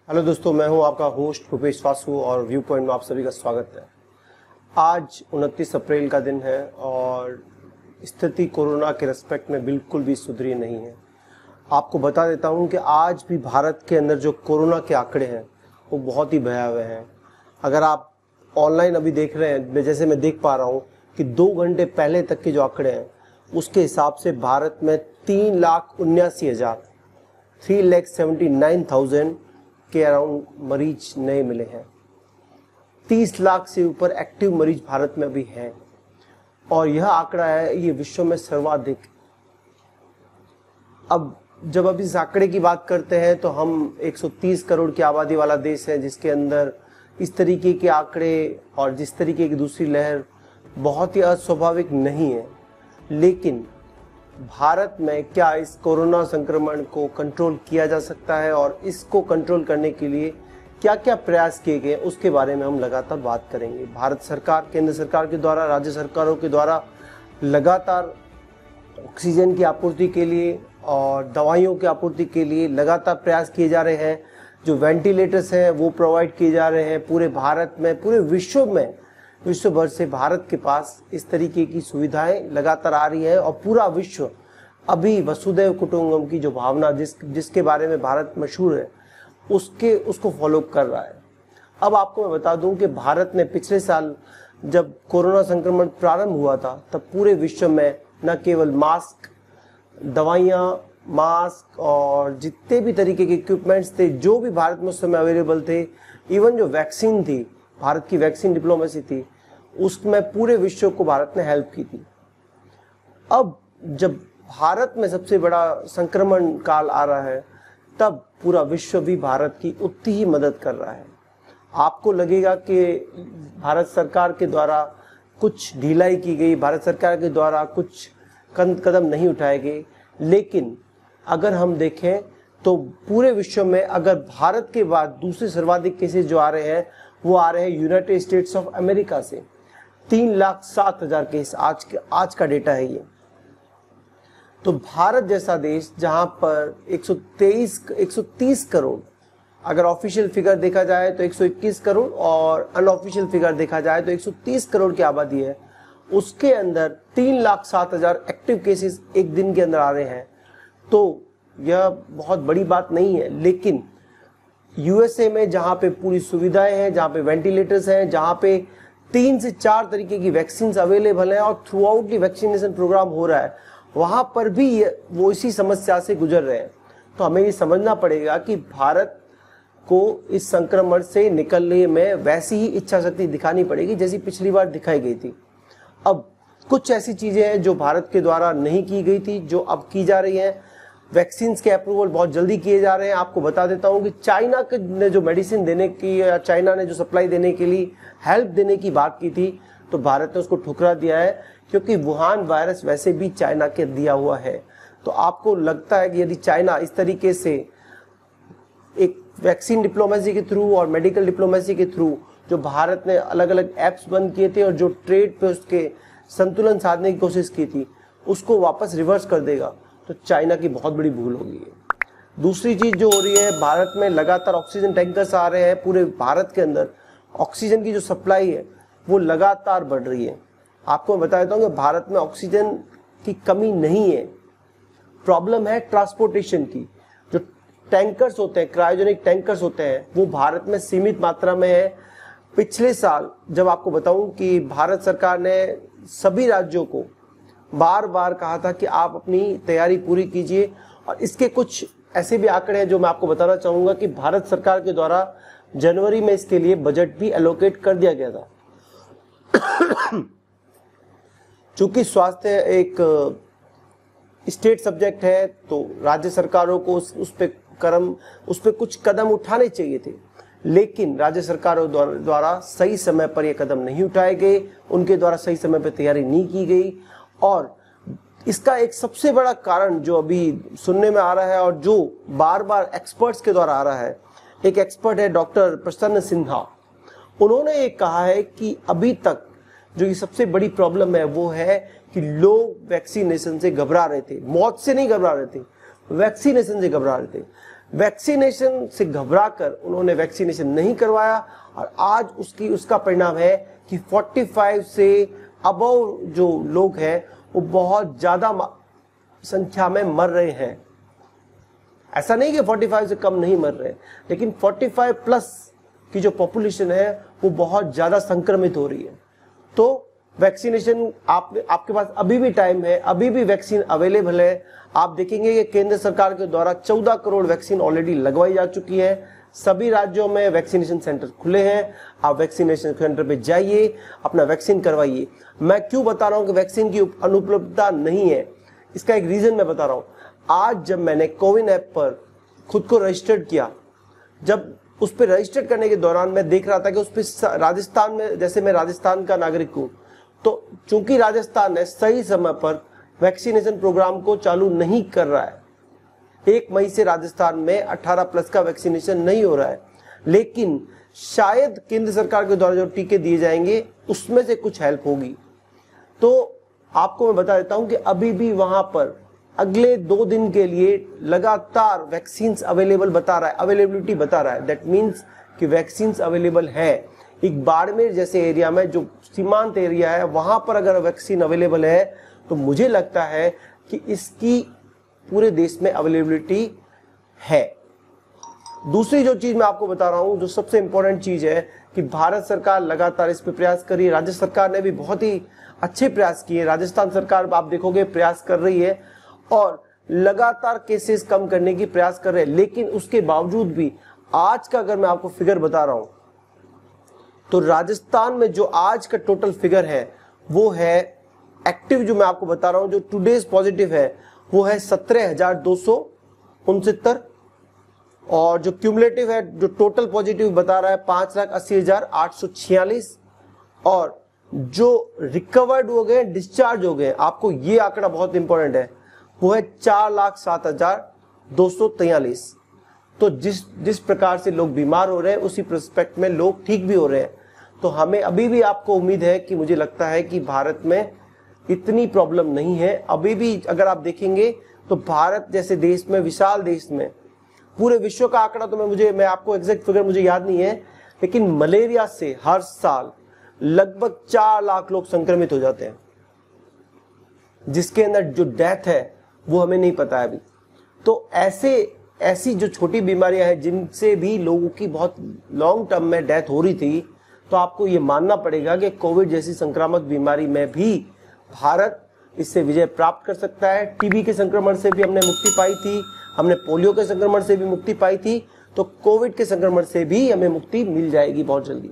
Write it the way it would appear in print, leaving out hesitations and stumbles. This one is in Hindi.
हेलो दोस्तों, मैं हूं आपका होस्ट भूपेश वासु और व्यू पॉइंट में आप सभी का स्वागत है। आज 29 अप्रैल का दिन है और स्थिति कोरोना के रेस्पेक्ट में बिल्कुल भी सुधरी नहीं है। आपको बता देता हूं कि आज भी भारत के अंदर जो कोरोना के आंकड़े हैं वो बहुत ही भयावह हैं। अगर आप ऑनलाइन अभी देख रहे हैं, जैसे मैं देख पा रहा हूँ कि 2 घंटे पहले तक के जो आंकड़े हैं उसके हिसाब से भारत में 3,79,000 के अराउंड मरीज नए मिले हैं। 30 लाख से ऊपर एक्टिव मरीज भारत में अभी हैं और यह आंकड़ा है, ये विश्व में सर्वाधिक। अब जब अब इस आंकड़े की बात करते हैं तो हम 130 करोड़ की आबादी वाला देश है, जिसके अंदर इस तरीके के आंकड़े और जिस तरीके की दूसरी लहर बहुत ही अस्वाभाविक नहीं है। लेकिन भारत में क्या इस कोरोना संक्रमण को कंट्रोल किया जा सकता है और इसको कंट्रोल करने के लिए क्या क्या प्रयास किए गए, उसके बारे में हम लगातार बात करेंगे। भारत सरकार, केंद्र सरकार के द्वारा, राज्य सरकारों के द्वारा लगातार ऑक्सीजन की आपूर्ति के लिए और दवाइयों की आपूर्ति के लिए लगातार प्रयास किए जा रहे हैं। जो वेंटिलेटर्स हैं वो प्रोवाइड किए जा रहे हैं पूरे भारत में, पूरे विश्व में। विश्व भर से भारत के पास इस तरीके की सुविधाएं लगातार आ रही है और पूरा विश्व अभी वसुधैव कुटुंबकम की जो भावना जिसके बारे में भारत मशहूर है उसको फॉलो कर रहा है। अब आपको मैं बता दूं कि भारत ने पिछले साल जब कोरोना संक्रमण प्रारंभ हुआ था तब पूरे विश्व में न केवल मास्क, दवाइयाँ, मास्क और जितने भी तरीके के इक्विपमेंट्स थे जो भी भारत में उस समय अवेलेबल थे, इवन जो वैक्सीन थी, भारत की वैक्सीन डिप्लोमेसी थी, उसमें पूरे विश्व को भारत ने हेल्प की थी। अब जब भारत में सबसे बड़ा संक्रमण काल आ रहा है तब पूरा विश्व भी भारत की उतनी ही मदद कर रहा है। आपको लगेगा कि भारत सरकार के द्वारा कुछ ढिलाई की गई, भारत सरकार के द्वारा कुछ कदम नहीं उठाए गए, लेकिन अगर हम देखें तो पूरे विश्व में अगर भारत के बाद दूसरे सर्वाधिक केसेस जो आ रहे हैं वो आ रहे हैं यूनाइटेड स्टेट्स ऑफ अमेरिका से। 3,07,000 केस आज का डेटा है ये। तो भारत जैसा देश जहां पर 130 करोड़, अगर ऑफिशियल फिगर देखा जाए तो 121 करोड़ और अनऑफिशियल फिगर देखा जाए तो 130 करोड़ की आबादी है, उसके अंदर 3,07,000 एक्टिव केसेस एक दिन के अंदर आ रहे हैं। तो यह बहुत बड़ी बात नहीं है, लेकिन यूएसए में जहां पे पूरी सुविधाएं हैं, जहां पे वेंटिलेटर्स हैं, जहां पे 3 से 4 तरीके की वैक्सीन अवेलेबल हैं और throughout the vaccination programme हो रहा है, वहां पर भी वो इसी समस्या से गुजर रहे हैं। तो हमें ये समझना पड़ेगा कि भारत को इस संक्रमण से निकलने में वैसी ही इच्छा शक्ति दिखानी पड़ेगी जैसी पिछली बार दिखाई गई थी। अब कुछ ऐसी चीजें हैं जो भारत के द्वारा नहीं की गई थी, जो अब की जा रही हैं। वैक्सीन के अप्रूवल बहुत जल्दी किए जा रहे हैं। आपको बता देता हूं कि चाइना ने जो मेडिसिन देने की या चाइना ने जो सप्लाई देने के लिए हेल्प देने की बात की थी, तो भारत ने उसको ठुकरा दिया है, क्योंकि वुहान वायरस वैसे भी चाइना के दिया हुआ है। तो आपको लगता है कि यदि चाइना इस तरीके से एक वैक्सीन डिप्लोमेसी के थ्रू और मेडिकल डिप्लोमेसी के थ्रू जो भारत ने अलग अलग एप्स बंद किए थे और जो ट्रेड पे उसके संतुलन साधने की कोशिश की थी, उसको वापस रिवर्स कर देगा, तो चाइना की बहुत बड़ी भूल होगी। दूसरी चीज जो हो रही है, भारत में लगातार ऑक्सीजन टैंकर्स आ रहे हैं। पूरे भारत के अंदर ऑक्सीजन की जो सप्लाई है वो लगातार बढ़ रही है। आपको मैं बता देता हूँ कि भारत में ऑक्सीजन की कमी नहीं है, प्रॉब्लम है ट्रांसपोर्टेशन की। जो टैंकर्स होते हैं, क्रायोजेनिक टैंकर्स होते हैं, वो भारत में सीमित मात्रा में है। पिछले साल जब आपको बताऊं कि भारत सरकार ने सभी राज्यों को बार बार कहा था कि आप अपनी तैयारी पूरी कीजिए, और इसके कुछ ऐसे भी आंकड़े हैं जो मैं आपको बताना चाहूंगा कि भारत सरकार के द्वारा जनवरी में इसके लिए बजट भी एलोकेट कर दिया गया था। चूंकि स्वास्थ्य एक स्टेट सब्जेक्ट है, तो राज्य सरकारों को उस पे कुछ कदम उठाने चाहिए थे, लेकिन राज्य सरकारों द्वारा सही समय पर ये कदम नहीं उठाए गए, उनके द्वारा सही समय पर तैयारी नहीं की गई। और इसका एक सबसे बड़ा कारण जो अभी सुनने में आ रहा है और जो बार बार एक्सपर्ट्स के द्वारा आ रहा है, एक एक्सपर्ट है डॉक्टर प्रसन्न सिन्हा, उन्होंने ये कहा है कि अभी तक जो ये सबसे बड़ी प्रॉब्लम है वो है कि लोग वैक्सीनेशन से घबरा रहे थे, मौत से नहीं घबरा रहे थे, वैक्सीनेशन से घबरा रहे थे। वैक्सीनेशन से घबराकर उन्होंने वैक्सीनेशन नहीं करवाया और आज उसका परिणाम है कि 45 से अबव जो लोग हैं वो बहुत ज्यादा संख्या में मर रहे हैं। ऐसा नहीं कि 45 से कम नहीं मर रहे, लेकिन 45 प्लस की जो पॉपुलेशन है वो बहुत ज्यादा संक्रमित हो रही है। तो वैक्सीनेशन आपके पास अभी भी टाइम है, अभी भी वैक्सीन अवेलेबल है। आप देखेंगे कि केंद्र सरकार के द्वारा 14 करोड़ वैक्सीन ऑलरेडी लगवाई जा चुकी है। सभी राज्यों में वैक्सीनेशन सेंटर खुले हैं। आप वैक्सीनेशन सेंटर पे जाइए, अपना वैक्सीन करवाइए। मैं क्यों बता रहा हूं कि वैक्सीन की अनुपलब्धता नहीं है, इसका एक रीजन मैं बता रहा हूं। आज जब मैंने कोविन ऐप पर खुद को रजिस्टर्ड किया, जब उस पर रजिस्टर्ड करने के दौरान मैं देख रहा था कि उस पर राजस्थान में, जैसे मैं राजस्थान का नागरिक हूं, तो चूंकि राजस्थान ने सही समय पर वैक्सीनेशन प्रोग्राम को चालू नहीं कर रहा है, 1 मई से राजस्थान में 18 प्लस का वैक्सीनेशन नहीं हो रहा है, लेकिन शायद केंद्र सरकार के द्वारा जो टीके दिए जाएंगे उसमें से कुछ हेल्प होगी। तो आपको मैं बता देता हूं कि अभी भी वहां पर अगले 2 दिन के लिए लगातार वैक्सीन अवेलेबल बता रहा है, अवेलेबिलिटी बता रहा है। दैट मीन्स कि वैक्सीन अवेलेबल है। एक बाड़मेर जैसे एरिया में, जो सीमांत एरिया है, वहां पर अगर वैक्सीन अवेलेबल है तो मुझे लगता है कि इसकी पूरे देश में अवेलेबिलिटी है। दूसरी जो चीज मैं आपको बता रहा हूं, जो सबसे इंपॉर्टेंट चीज है, कि भारत सरकार लगातार इस पे प्रयास कर रही है। राज्य सरकार ने भी बहुत ही अच्छे प्रयास किए। राजस्थान सरकार आप देखोगे प्रयास कर रही है और लगातार केसेस कम करने की प्रयास कर रहे हैं। लेकिन उसके बावजूद भी आज का अगर मैं आपको फिगर बता रहा हूं, तो राजस्थान में जो आज का टोटल फिगर है वो है एक्टिव, जो मैं आपको बता रहा हूं, जो टुडेज पॉजिटिव है वो है 17,269 और जो क्यूमुलेटिव है, जो टोटल पॉजिटिव बता रहा है 5,80,846 और जो रिकवर्ड हो गए, डिस्चार्ज हो गए, आपको ये आंकड़ा बहुत इंपॉर्टेंट है, वो है 4,07,243। तो जिस प्रकार से लोग बीमार हो रहे हैं उसी प्रोस्पेक्ट में लोग ठीक भी हो रहे हैं। तो हमें अभी भी आपको उम्मीद है कि मुझे लगता है कि भारत में इतनी प्रॉब्लम नहीं है। अभी भी अगर आप देखेंगे तो भारत जैसे देश में, विशाल देश में, पूरे विश्व का आंकड़ा तो मैं आपको एग्जैक्ट फिगर मुझे याद नहीं है, लेकिन मलेरिया से हर साल लगभग 4 लाख लोग संक्रमित हो जाते हैं, जिसके अंदर जो डेथ है वो हमें नहीं पता है अभी। तो ऐसी जो छोटी बीमारियां हैं जिनसे भी लोगों की बहुत लॉन्ग टर्म में डेथ हो रही थी, तो आपको ये मानना पड़ेगा कि कोविड जैसी संक्रामक बीमारी में भी भारत इससे विजय प्राप्त कर सकता है। टीबी के संक्रमण से भी हमने मुक्ति पाई थी, हमने पोलियो के संक्रमण से भी मुक्ति पाई थी, तो कोविड के संक्रमण से भी हमें मुक्ति मिल जाएगी बहुत जल्दी।